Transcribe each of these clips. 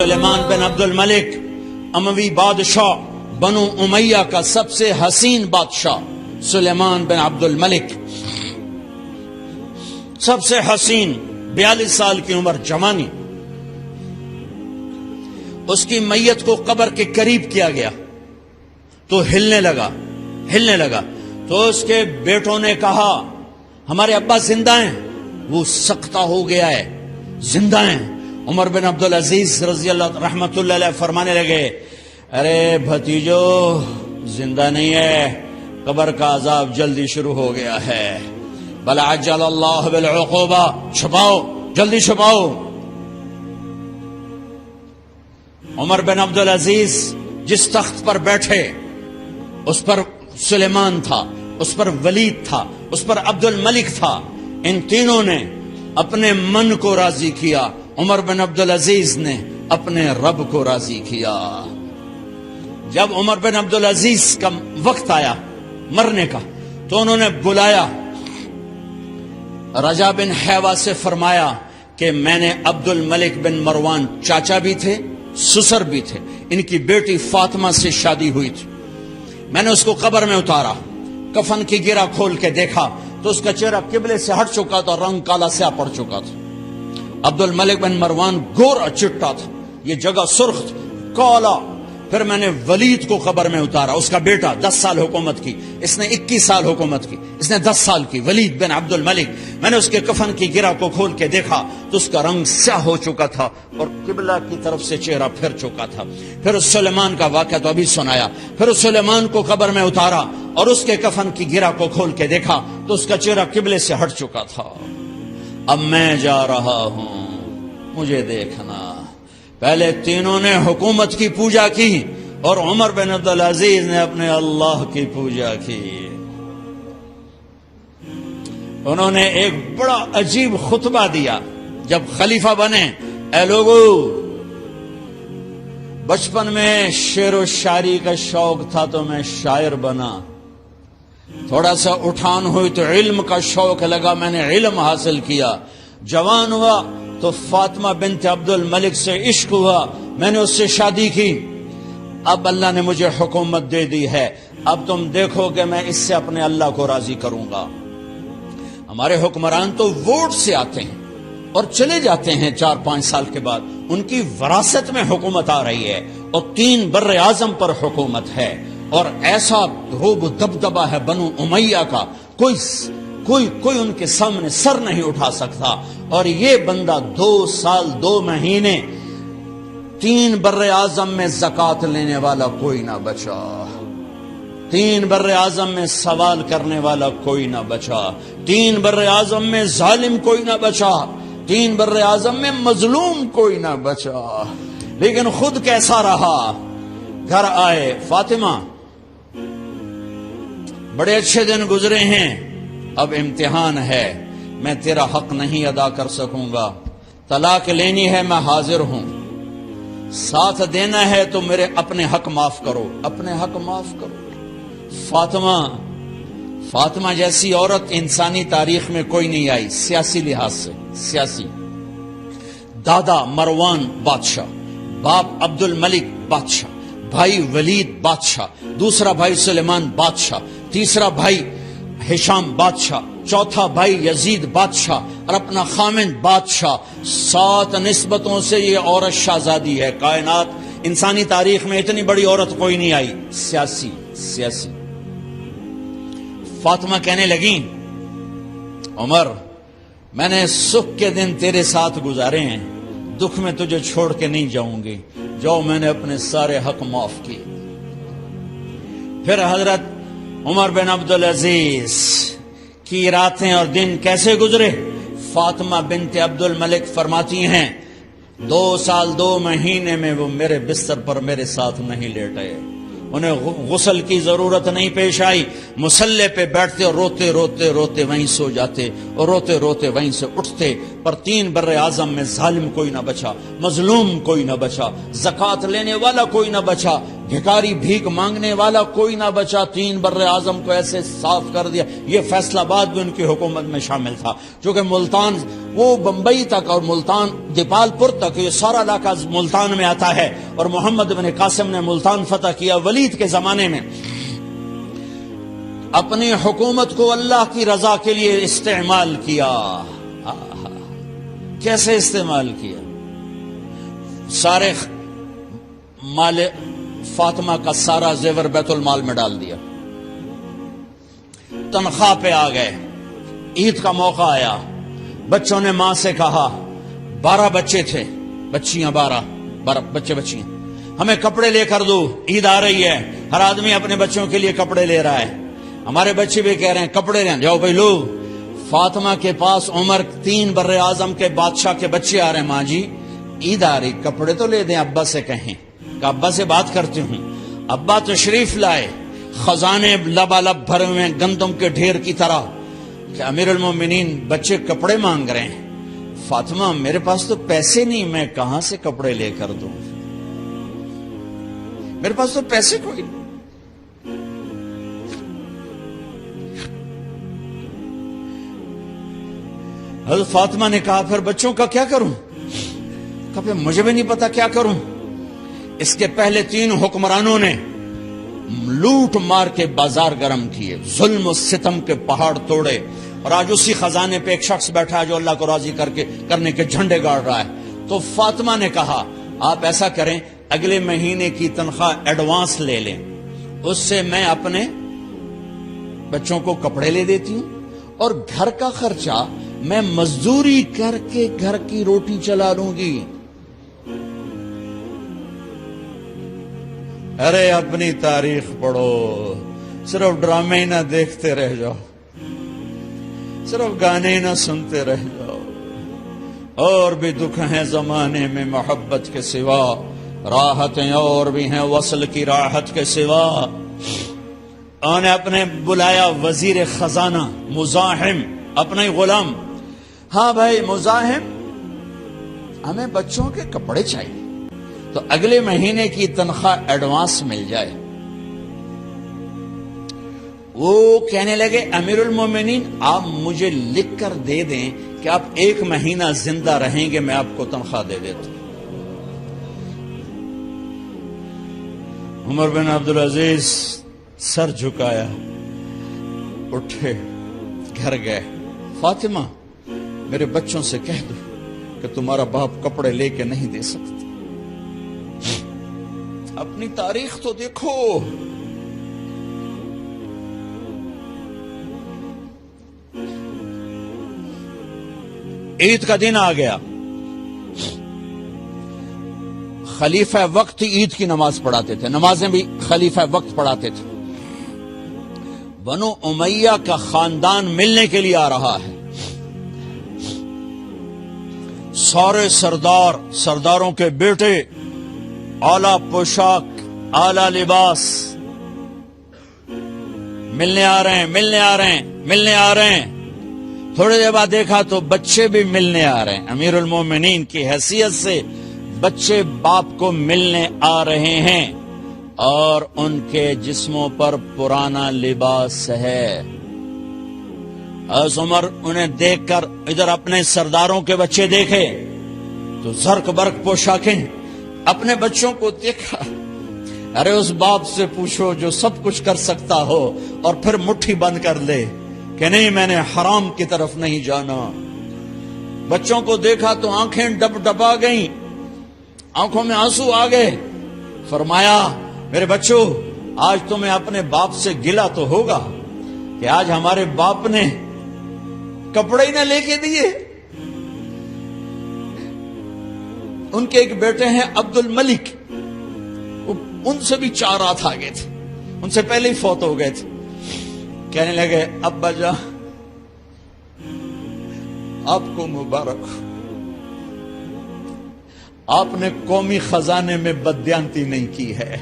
سلیمان بن عبد الملک اموی بادشاہ بنو امیہ کا سب سے حسین بادشاہ سلیمان بن عبد الملک، سب سے حسین، 42 سال کی عمر، جوانی۔ اس کی میت کو قبر کے قریب کیا گیا تو ہلنے لگا تو اس کے بیٹوں نے کہا ہمارے ابا زندہ ہیں، وہ سکتہ ہو گیا ہے، زندہ ہیں۔ عمر بن عبدالعزیز رضی اللہ رحمت اللہ علیہ فرمانے لگے ارے بھتیجو زندہ نہیں ہے، قبر کا عذاب جلدی شروع ہو گیا ہے، بل عجل اللہ بالعقوبہ، چھپاؤ، جلدی چھپاؤ۔ عمر بن عبدالعزیز جس تخت پر بیٹھے اس پر سلیمان تھا، اس پر ولید تھا، اس پر عبد الملک تھا۔ ان تینوں نے اپنے من کو راضی کیا، عمر بن عبدالعزیز نے اپنے رب کو راضی کیا۔ جب عمر بن عبدالعزیز کا وقت آیا مرنے کا تو انہوں نے بلایا رجا بن حیوہ سے، فرمایا کہ میں نے عبد الملک بن مروان چاچا بھی تھے، سسر بھی تھے، ان کی بیٹی فاطمہ سے شادی ہوئی تھی، میں نے اس کو قبر میں اتارا، کفن کی گرہ کھول کے دیکھا تو اس کا چہرہ قبلے سے ہٹ چکا تھا، رنگ کالا سیاہ پڑ چکا تھا۔ عبد الملک بن مروان گورا چٹا تھا، یہ جگہ سرخ تھی، کالا۔ پھر میں نے ولید کو قبر میں اتارا، اس کا بیٹا 10 سال حکومت کی، اس نے 21 سال حکومت کی، اس نے 10 سال کی، ولید بن عبد الملک۔ میں نے اس کے کفن کی گرہ کو کھول کے دیکھا تو اس کا رنگ سیاہ ہو چکا تھا اور قبلہ کی طرف سے چہرہ پھر چکا تھا۔ پھر اس سلیمان کا واقعہ تو ابھی سنایا، پھر اس سلیمان کو قبر میں اتارا اور اس کے کفن کی گرہ کو کھول کے دیکھا تو اس کا چہرہ قبلے سے ہٹ چکا تھا۔ اب میں جا رہا ہوں، مجھے دیکھنا۔ پہلے تینوں نے حکومت کی پوجا کی اور عمر بن عبدالعزیز نے اپنے اللہ کی پوجا کی۔ انہوں نے ایک بڑا عجیب خطبہ دیا جب خلیفہ بنے، اے لوگو، بچپن میں شعر و شاعری کا شوق تھا تو میں شاعر بنا، تھوڑا سا اٹھان ہوئی تو علم کا شوق لگا، میں نے علم حاصل کیا، جوان ہوا تو فاطمہ بنت عبد الملک سے عشق ہوا، میں نے اس سے شادی کی، اب اللہ نے مجھے حکومت دے دی ہے، اب تم دیکھو کہ میں اس سے اپنے اللہ کو راضی کروں گا۔ ہمارے حکمران تو ووٹ سے آتے ہیں اور چلے جاتے ہیں 4-5 سال کے بعد، ان کی وراثت میں حکومت آ رہی ہے اور 3 بر اعظم پر حکومت ہے، اور ایسا رعب و دبدبہ ہے بنو امیہ کا، کوئی ان کے سامنے سر نہیں اٹھا سکتا۔ اور یہ بندہ 2 سال 2 مہینے 3 بر اعظم میں زکوٰۃ لینے والا کوئی نہ بچا، 3 بر اعظم میں سوال کرنے والا کوئی نہ بچا، 3 بر اعظم میں ظالم کوئی نہ بچا، 3 بر اعظم میں مظلوم کوئی نہ بچا۔ لیکن خود کیسا رہا؟ گھر آئے، فاطمہ بڑے اچھے دن گزرے ہیں، اب امتحان ہے، میں تیرا حق نہیں ادا کر سکوں گا، طلاق لینی ہے میں حاضر ہوں، ساتھ دینا ہے تو میرے اپنے حق معاف کرو، اپنے حق معاف کرو۔ فاطمہ جیسی عورت انسانی تاریخ میں کوئی نہیں آئی، سیاسی لحاظ سے، سیاسی۔ دادا مروان بادشاہ، باپ عبد الملک بادشاہ، بھائی ولید بادشاہ، دوسرا بھائی سلیمان بادشاہ، تیسرا بھائی ہشام بادشاہ، چوتھا بھائی یزید بادشاہ اور اپنا خامند بادشاہ۔ 7 نسبتوں سے یہ عورت شہزادی ہے۔ کائنات انسانی تاریخ میں اتنی بڑی عورت کوئی نہیں آئی، سیاسی۔ فاطمہ کہنے لگیں عمر، میں نے سکھ کے دن تیرے ساتھ گزارے ہیں، دکھ میں تجھے چھوڑ کے نہیں جاؤں گی، جاؤ میں نے اپنے سارے حق معاف کیے۔ پھر حضرت عمر بن عبدالعزیز کی راتیں اور دن کیسے گزرے؟ فاطمہ بنت عبد الملک فرماتی ہیں 2 سال 2 مہینے میں وہ میرے بستر پر میرے ساتھ نہیں لیٹے، انہیں غسل کی ضرورت نہیں پیش آئی، مصلے پہ بیٹھتے اور روتے وہیں سو جاتے اور روتے وہیں سے اٹھتے۔ پر 3 بر اعظم میں ظالم کوئی نہ بچا، مظلوم کوئی نہ بچا، زکوٰۃ لینے والا کوئی نہ بچا، بھکاری بھیک مانگنے والا کوئی نہ بچا۔ 3 بر اعظم کو ایسے صاف کر دیا۔ یہ فیصلہ آباد بھی ان کی حکومت میں شامل تھا، چونکہ ملتان وہ بمبئی تک اور ملتان دیپال پور تک، یہ سارا علاقہ ملتان میں آتا ہے، اور محمد بن قاسم نے ملتان فتح کیا ولید کے زمانے میں۔ اپنی حکومت کو اللہ کی رضا کے لیے استعمال کیا۔ کیسے استعمال کیا؟ سارے مال فاطمہ کا سارا زیور بیت المال میں ڈال دیا، تنخواہ پہ آ گئے، عید کا موقع آیا، بچوں نے ماں سے کہا، 12 بچے تھے، بچیاں 12 بچے بچیاں، ہمیں کپڑے لے کر دو، عید آ رہی ہے، ہر آدمی اپنے بچوں کے لیے کپڑے لے رہا ہے، ہمارے بچے بھی کہہ رہے ہیں کپڑے لیں، جاؤ بھائی لو۔ فاطمہ کے پاس عمر 3 بر اعظم کے بادشاہ کے بچے آ رہے ہیں، ماں جی عید آ رہی، کپڑے تو لے دیں، ابا سے کہیں کہ ابا سے بات کرتی ہوں۔ ابا تشریف لائے، خزانے لبالب بھرے ہوئے گندم کے ڈھیر کی طرح، کہ امیر المومنین بچے کپڑے مانگ رہے ہیں۔ فاطمہ میرے پاس تو پیسے نہیں، میں کہاں سے کپڑے لے کر دوں، میرے پاس تو پیسے کوئی نہیں۔ حضرت فاطمہ نے کہا پھر بچوں کا کیا کروں؟ کہا پھر مجھے بھی نہیں پتا کیا کروں۔ اس کے پہلے 3 حکمرانوں نے لوٹ مار کے بازار گرم کیے، ظلم و ستم کے پہاڑ توڑے، اور آج اسی خزانے پہ ایک شخص بیٹھا ہے جو اللہ کو راضی کرنے کے جھنڈے گاڑ رہا ہے۔ تو فاطمہ نے کہا آپ ایسا کریں، اگلے مہینے کی تنخواہ ایڈوانس لے لیں، اس سے میں اپنے بچوں کو کپڑے لے دیتی ہوں، اور گھر کا خرچہ میں مزدوری کر کے گھر کی روٹی چلا لوں گی۔ ارے اپنی تاریخ پڑھو، صرف ڈرامے ہی نہ دیکھتے رہ جاؤ، صرف گانے نہ سنتے رہ جاؤ، اور بھی دکھ ہیں زمانے میں محبت کے سوا، راحتیں اور بھی ہیں وصل کی راحت کے سوا۔ انہوں نے اپنے بلایا وزیر خزانہ مزاحم، اپنا ہی غلام، ہاں بھائی مزاحم ہمیں بچوں کے کپڑے چاہیے، تو اگلے مہینے کی تنخواہ ایڈوانس مل جائے۔ وہ کہنے لگے امیر المومنین آپ مجھے لکھ کر دے دیں کہ آپ 1 مہینہ زندہ رہیں گے، میں آپ کو تنخواہ دے دیتا ہوں۔ عمر بن عبدالعزیز سر جھکایا، اٹھے، گھر گئے، فاطمہ میرے بچوں سے کہہ دو کہ تمہارا باپ کپڑے لے کے نہیں دے سکتا۔ اپنی تاریخ تو دیکھو، عید کا دن آ گیا، خلیفہ وقت عید کی نماز پڑھاتے تھے، نمازیں بھی خلیفہ وقت پڑھاتے تھے۔ بنو امیہ کا خاندان ملنے کے لیے آ رہا ہے، سارے سرداروں کے بیٹے، اعلیٰ پوشاک، اعلیٰ لباس، ملنے آ رہے ہیں۔ تھوڑی دیر بعد دیکھا تو بچے بھی ملنے آ رہے ہیں، امیر المومنین کی حیثیت سے بچے باپ کو ملنے آ رہے ہیں، اور ان کے جسموں پر پرانا لباس ہے۔ حضرت عمر انہیں دیکھ کر ادھر اپنے سرداروں کے بچے دیکھے تو زرق برق پوشاکیں، اپنے بچوں کو دیکھا، ارے اس باپ سے پوچھو جو سب کچھ کر سکتا ہو اور پھر مٹھی بند کر لے کہ نہیں میں نے حرام کی طرف نہیں جانا۔ بچوں کو دیکھا تو آنکھیں ڈبا گئیں، آنکھوں میں آنسو آ گئے۔ فرمایا میرے بچوں آج تمہیں اپنے باپ سے گلہ تو ہوگا کہ آج ہمارے باپ نے کپڑے ہی نہ لے کے دیے۔ ان کے ایک بیٹے ہیں عبد الملک، ان سے بھی 4 رات آگے تھے، ان سے پہلے ہی فوت ہو گئے تھے۔ کہنے لگے ابا جان آپ کو مبارک، آپ نے قومی خزانے میں بددیانتی نہیں کی ہے،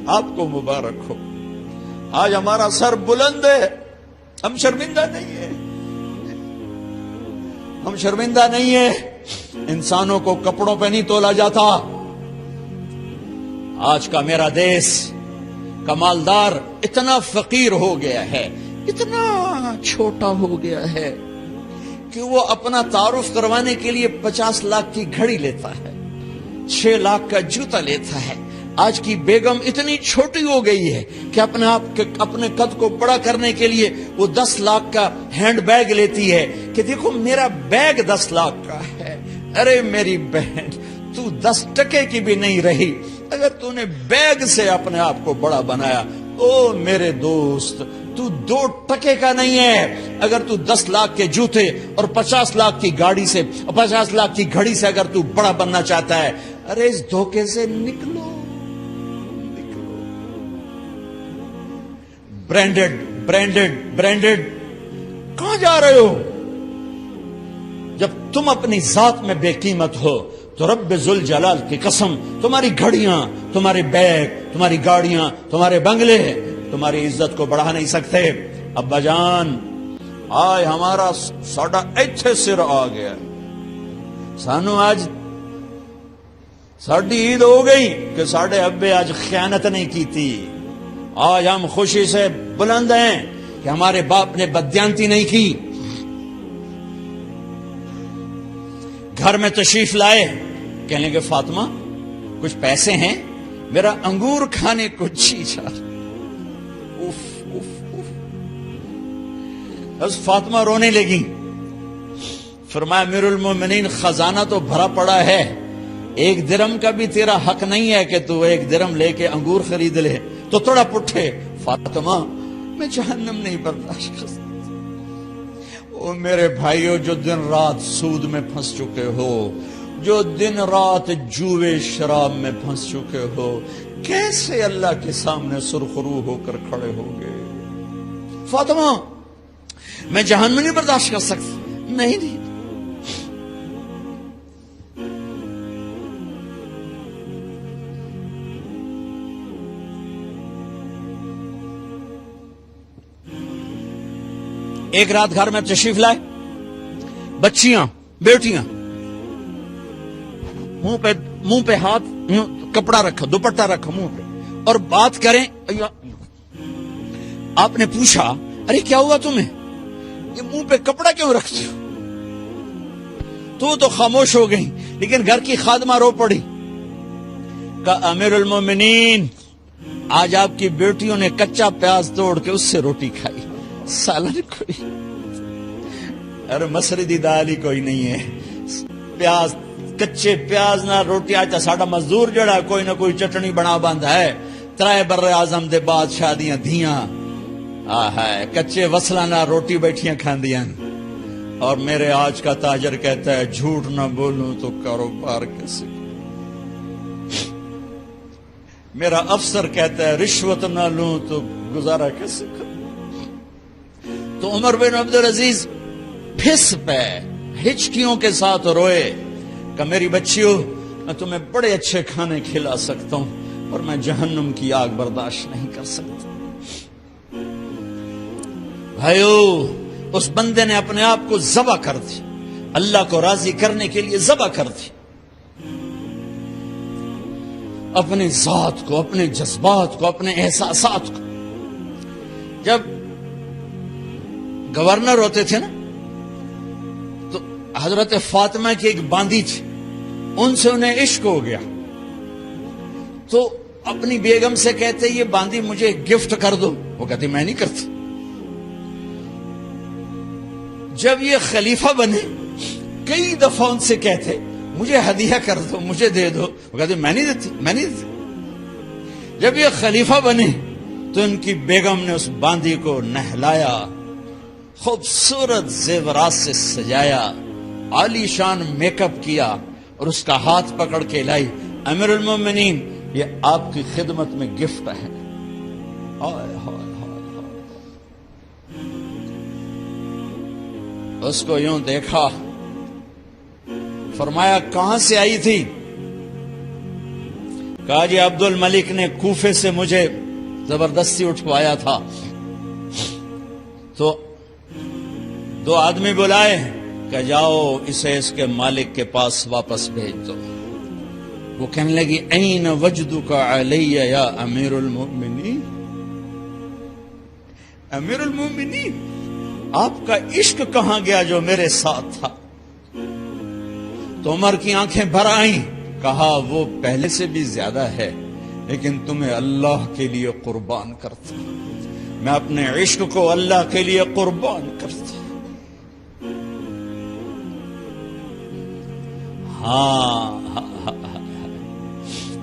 آپ کو مبارک ہو۔ آج ہمارا سر بلند ہے، ہم شرمندہ نہیں ہیں، ہم شرمندہ نہیں ہیں۔ انسانوں کو کپڑوں پہ نہیں تولا جاتا۔ آج کا میرا دیس کا مالدار اتنا فقیر ہو گیا ہے، اتنا چھوٹا ہو گیا ہے کہ وہ اپنا تعارف کروانے کے لیے 50 لاکھ کی گھڑی لیتا ہے، 6 لاکھ کا جوتا لیتا ہے۔ آج کی بیگم اتنی چھوٹی ہو گئی ہے کہ اپنے قد کو بڑا کرنے کے لیے وہ 10 لاکھ کا ہینڈ بیگ لیتی ہے کہ دیکھو میرا بیگ 10 لاکھ کا ہے۔ ارے میری بہن، تو 10 ٹکے کی بھی نہیں رہی اگر تو نے بیگ سے اپنے آپ کو بڑا بنایا۔ او میرے دوست، تو 2 ٹکے کا نہیں ہے اگر تو 10 لاکھ کے جوتے اور 50 لاکھ کی گاڑی سے، 50 لاکھ کی گھڑی سے اگر تو بڑا بننا چاہتا ہے۔ ارے اس دھوکے سے نکلو۔ برینڈڈ کہاں جا رہے ہو؟ جب تم اپنی ذات میں بے قیمت ہو تو رب ذوالجلال کی قسم، تمہاری گھڑیاں، تمہارے بیگ، تمہاری گاڑیاں، تمہارے بنگلے تمہاری عزت کو بڑھا نہیں سکتے۔ ابا جان، آج ہمارا ساڈا ایتھے سر آ گیا، سانو آج ساڈی عید ہو گئی کہ ساڈے ابے آج خیانت نہیں کی تھی۔ آج ہم خوشی سے بلند ہیں کہ ہمارے باپ نے بددیانتی نہیں کی۔ گھر میں تشریف لائے، کہنے لگے فاطمہ کچھ پیسے ہیں، میرا انگور کھانے کو جی چاہ رہا۔ بس فاطمہ رونے لگی۔ فرمایا امیر المومنین، خزانہ تو بھرا پڑا ہے، 1 درم کا بھی تیرا حق نہیں ہے کہ تو 1 درم لے کے انگور خرید لے۔ تو تھوڑا پٹھے، فاطمہ میں جہنم نہیں برداشت کر سکتا۔ او میرے بھائیو، جو دن رات سود میں پھنس چکے ہو، جو دن رات جوے شراب میں پھنس چکے ہو، کیسے اللہ کے سامنے سرخرو ہو کر کھڑے ہو گئے؟ فاطمہ میں جہنم نہیں برداشت کر سکتا۔ نہیں، ایک رات گھر میں تشریف لائے، بچیاں، بیٹیاں، منہ پہ ہاتھ، کپڑا رکھا، دوپٹہ رکھا منہ پہ، اور بات کریں۔ آپ نے پوچھا ارے کیا ہوا تمہیں، یہ منہ پہ کپڑا کیوں رکھتے ہو؟ تو خاموش ہو گئی، لیکن گھر کی خادمہ رو پڑی۔ کہا امیر المومنین، آج آپ کی بیٹیوں نے کچا پیاز توڑ کے اس سے روٹی کھائی، سالن کوئی، ارے مسردی دال ہی کوئی نہیں ہے، پیاز، کچے پیاز نہ روٹی۔ آج ساڈا مزدور جڑا کوئی نہ کوئی چٹنی بنا بند ہے، 3 بر اعظم دے بعد شادیاں دھیاں، ہے کچے وصلہ نہ روٹی بیٹھیاں کھاندیاں۔ اور میرے آج کا تاجر کہتا ہے جھوٹ نہ بولوں تو کاروبار کیسے، میرا افسر کہتا ہے رشوت نہ لوں تو گزارا کیسے کروں۔ تو عمر بن عبدالعزیز پھس پہ ہچکیوں کے ساتھ روئے کہ میری بچیوں، میں تمہیں بڑے اچھے کھانے کھلا سکتا ہوں اور میں جہنم کی آگ برداشت نہیں کر سکتا۔ بھائیو، اس بندے نے اپنے آپ کو ذبح کر دی، اللہ کو راضی کرنے کے لیے ذبح کر دی، اپنے ذات کو، اپنے جذبات کو، اپنے احساسات کو۔ جب گورنر ہوتے تھے نا، تو حضرت فاطمہ کی ایک باندی تھی، ان سے انہیں عشق ہو گیا، تو اپنی بیگم سے کہتے یہ باندی مجھے گفٹ کر دو، وہ کہتی میں نہیں کرتی۔ جب یہ خلیفہ بنے، کئی دفعہ ان سے کہتے مجھے ہدیہ کر دو، مجھے دے دو، وہ کہتے میں نہیں دیتی۔ جب یہ خلیفہ بنے تو ان کی بیگم نے اس باندی کو نہلایا، خوبصورت زیورات سے سجایا، عالی شان میک اپ کیا اور اس کا ہاتھ پکڑ کے لائی، امیر المومنین یہ آپ کی خدمت میں گفٹ ہے۔ اس کو یوں دیکھا، فرمایا کہاں سے آئی تھی؟ کہا جی عبد الملک نے کوفے سے مجھے زبردستی اٹھوایا تھا، تو 2 آدمی بلائے کہ جاؤ اسے اس کے مالک کے پاس واپس بھیج دو۔ وہ کہنے لگی این وجدک علی یا امیر المؤمنین، امیر المؤمنین آپ کا عشق کہاں گیا جو میرے ساتھ تھا؟ تو عمر کی آنکھیں بھر آئیں، کہا وہ پہلے سے بھی زیادہ ہے، لیکن تمہیں اللہ کے لیے قربان کرتا، میں اپنے عشق کو اللہ کے لیے قربان کرتا۔ ہاں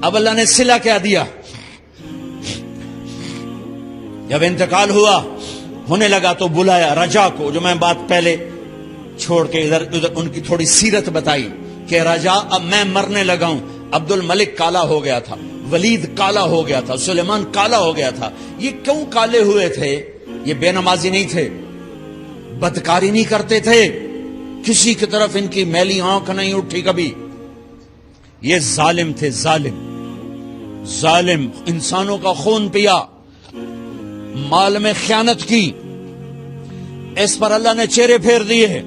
اب اللہ نے صلہ کیا دیا؟ جب انتقال ہونے لگا تو بلایا رجا کو، جو میں بات پہلے چھوڑ کے ادھر ان کی تھوڑی سیرت بتائی کہ رجا اب میں مرنے لگا ہوں۔ عبد الملک کالا ہو گیا تھا، ولید کالا ہو گیا تھا، سلیمان کالا ہو گیا تھا۔ یہ کیوں کالے ہوئے تھے؟ یہ بے نمازی نہیں تھے، بدکاری نہیں کرتے تھے، کسی کی طرف ان کی میلی آنکھ نہیں اٹھی کبھی۔ یہ ظالم تھے، ظالم انسانوں کا خون پیا، مال میں خیانت کی، اس پر اللہ نے چہرے پھیر دیے۔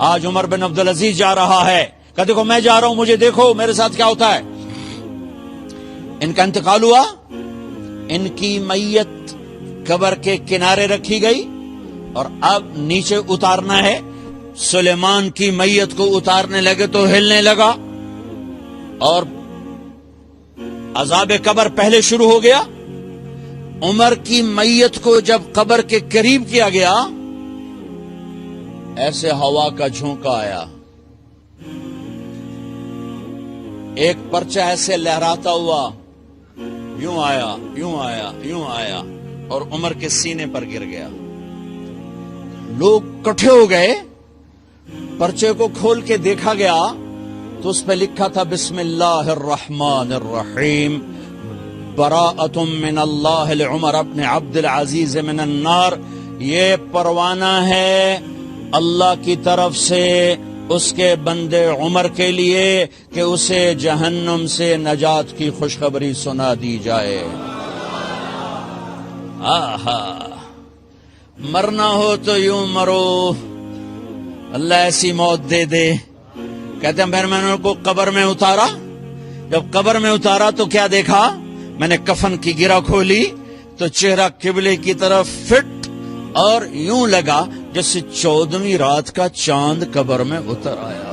آج عمر بن عبدالعزیز جا رہا ہے کہ دیکھو میں جا رہا ہوں، مجھے دیکھو میرے ساتھ کیا ہوتا ہے۔ ان کا انتقال ہوا، ان کی میت قبر کے کنارے رکھی گئی اور اب نیچے اتارنا ہے۔ سلیمان کی میت کو اتارنے لگے تو ہلنے لگا اور عذاب قبر پہلے شروع ہو گیا۔ عمر کی میت کو جب قبر کے قریب کیا گیا، ایسے ہوا کا جھونکا آیا، ایک پرچہ ایسے لہراتا ہوا یوں آیا، یوں آیا، یوں آیا اور عمر کے سینے پر گر گیا۔ لوگ کٹھے ہو گئے، پرچے کو کھول کے دیکھا گیا تو اس پہ لکھا تھا بسم اللہ الرحمن الرحیم، براءۃ من اللہ لعمر بن عبد العزیز من النار۔ یہ پروانہ ہے اللہ کی طرف سے اس کے بندے عمر کے لیے کہ اسے جہنم سے نجات کی خوشخبری سنا دی جائے۔ آہا، مرنا ہو تو یوں مرو، اللہ ایسی موت دے دے۔ کہتے ہیں پھر میں نے ان کو قبر میں اتارا، جب قبر میں اتارا تو کیا دیکھا؟ میں نے کفن کی گرہ کھولی تو چہرہ قبلے کی طرف فٹ اور یوں لگا جیسے 14ویں رات کا چاند قبر میں اتر آیا۔